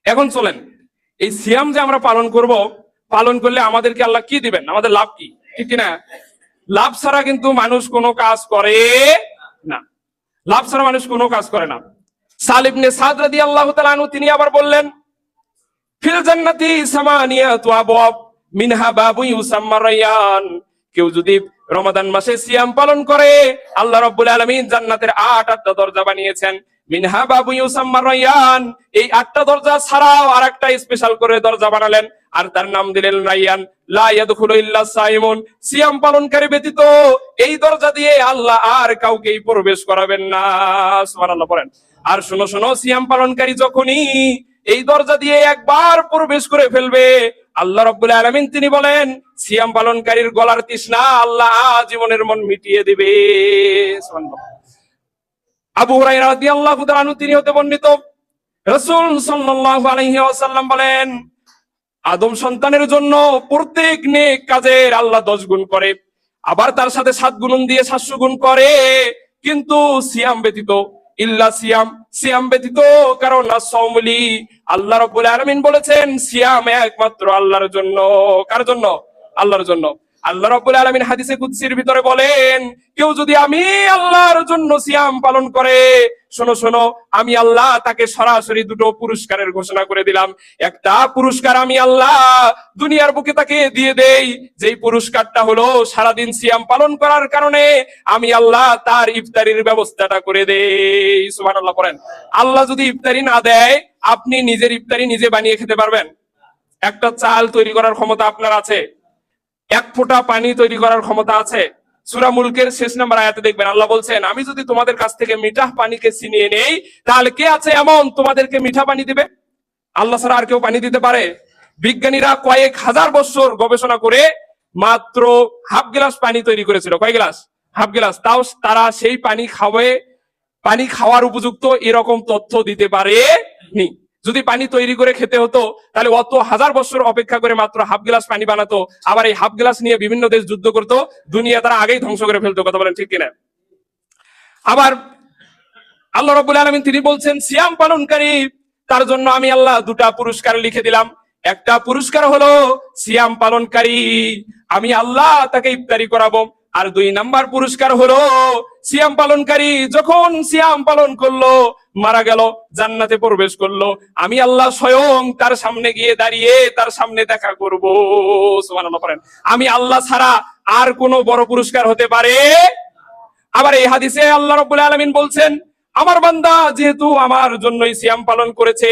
এখন চলেন, এই সিয়াম যে আমরা পালন করব, পালন করলে আমাদেরকে আল্লাহ কি দিবেন, আমাদের লাভ কি, ঠিক কিনা? লাভ ছাড়া কিন্তু মানুষ কোনো কাজ করে না। লাভ ছাড়া মানুষ কোনো কাজ করে না। সাল ইবনে সাদ রাদিয়াল্লাহু তাআলা আনহু তিনি আবার বললেন, ফিল জান্নাতি সামানিয়াতু আবওয়াব মিনহা বাবু ইউসাম্মা রায়্যান। কেউ যদি রমাদান মাসে সিয়াম পালন করে, আল্লাহ রাব্বুল আলামিন জান্নাতের 8টা দরজা বানিয়েছেন। মিনহা বাবু ইউসাম্মা রায়্যান, এই 8টা দরজা ছাড়াও আরেকটা স্পেশাল করে দরজা বানালেন, আর তার নাম দিলেন রায়্যান। লা ইয়াদখুলু ইল্লা সাইমুন, সিয়াম পালনকারী ব্যতীত এই দরজা দিয়ে আল্লাহ আর কাউকেই প্রবেশ করাবেন না। সুবহানাল্লাহ পড়েন। আর শোনো শোনো, সিয়াম পালনকারী যখনই এই দরজা দিয়ে একবার প্রবেশ করে ফেলবে, আল্লাহ রাব্বুল আলামিন তিনি বলেন, সিয়াম পালনকারীর গলার তৃষ্ণা আল্লাহ জীবনের মন মিটিয়ে দিবে। সুবহানাল্লাহ। আবু হুরায়রা রাদিয়াল্লাহু তাআলা আনহু তিনি হতে বর্ণিত, রাসূল সাল্লাল্লাহু আলাইহি ওয়াসাল্লাম বলেন, আদম সন্তানের জন্য প্রত্যেক নেক কাজের আল্লাহ 10 গুণ করে, আবার তার সাথে 7 গুণ দিয়ে 700 গুণ করে, কিন্তু সিয়াম ব্যতীত, ইল্লা সিয়াম, সিয়াম ব্যতীত, কারণ আস-সাওমুলি, আল্লাহ রাব্বুল আলামিন বলেছেন সিয়াম একমাত্র আল্লাহর জন্য। কার জন্য? আল্লাহর জন্য। আল্লাহ রাব্বুল আলামিন হাদিসে কুদসির ভিতরে বলেন, কেউ যদি আমি আল্লাহর জন্য সিয়াম পালন করে, শোনো শোনো, আমি আল্লাহ তাকে সরাসরি 2টো পুরস্কারের ঘোষণা করে দিলাম। একটা পুরস্কার আমি আল্লাহ দুনিয়ার বুকে তাকে দিয়ে দেই, যেই পুরস্কারটা হলো সারাদিন সিয়াম পালন করার কারণে আমি আল্লাহ তার ইফতারির ব্যবস্থাটা করে দেই। সুবহানাল্লাহ পড়েন। আল্লাহ যদি ইফতারি না দেয়, আপনি নিজের ইফতারি নিজে বানিয়ে খেতে পারবেন? একটা চাল তৈরি করার ক্ষমতা আপনার আছে? এক ফোঁটা পানি তৈরি করার ক্ষমতা আছে? সূরা মুলকের শেষ নাম্বার আয়াতে দেখবেন আল্লাহ বলছেন, আমি যদি তোমাদের কাছ থেকে মিঠা পানিকে ছিনিয়ে নেই, তাহলে কে আছে এমন তোমাদেরকে মিঠা পানি দিবে? আল্লাহ ছাড়া আর কেউ পানি দিতে পারে? বিজ্ঞানীরা কয়েক হাজার বছর গবেষণা করে মাত্র হাফ গ্লাস পানি তৈরি করেছিল। কয় গ্লাস? Half glass. তাও তারা সেই পানি খাওয়ার উপযুক্ত এরকম তথ্য দিতে পারেনি। যদি পানি তৈরি করে খেতে হতো, তাহলে অত হাজার বছর অপেক্ষা করে মাত্র হাফ গ্লাস পানি বানাতো, আবার এই হাফ গ্লাস নিয়ে বিভিন্ন দেশ যুদ্ধ করতো, দুনিয়া তারা আগেই ধ্বংস করে ফেলতো। কথা বলেন ঠিক কিনা? আবার আল্লাহ রাব্বুল আলামিন তিনি বলছেন, সিয়াম পালনকারী তার জন্য আমি আল্লাহ 2টা পুরস্কার লিখে দিলাম। একটা পুরস্কার হলো সিয়াম পালনকারী, আমি আল্লাহ তাকে ইফতারি করাবো। আর 2 নাম্বার পুরস্কার হলো সিয়াম পালনকারী যখন সিয়াম পালন করলো, মারা গেল, জান্নাতে প্রবেশ করলো, আমি আল্লাহ স্বয়ং তার সামনে গিয়ে দাঁড়িয়ে তার সামনে দেখা করব। সুবহানাল্লাহ পড়েন। আমি আল্লাহ ছাড়া আর কোনো বড় পুরস্কার হতে পারে? আবার এই হাদিসে আল্লাহ রাব্বুল আলামিন বলছেন, আমার বান্দা যেহেতু আমার জন্যই সিয়াম পালন করেছে,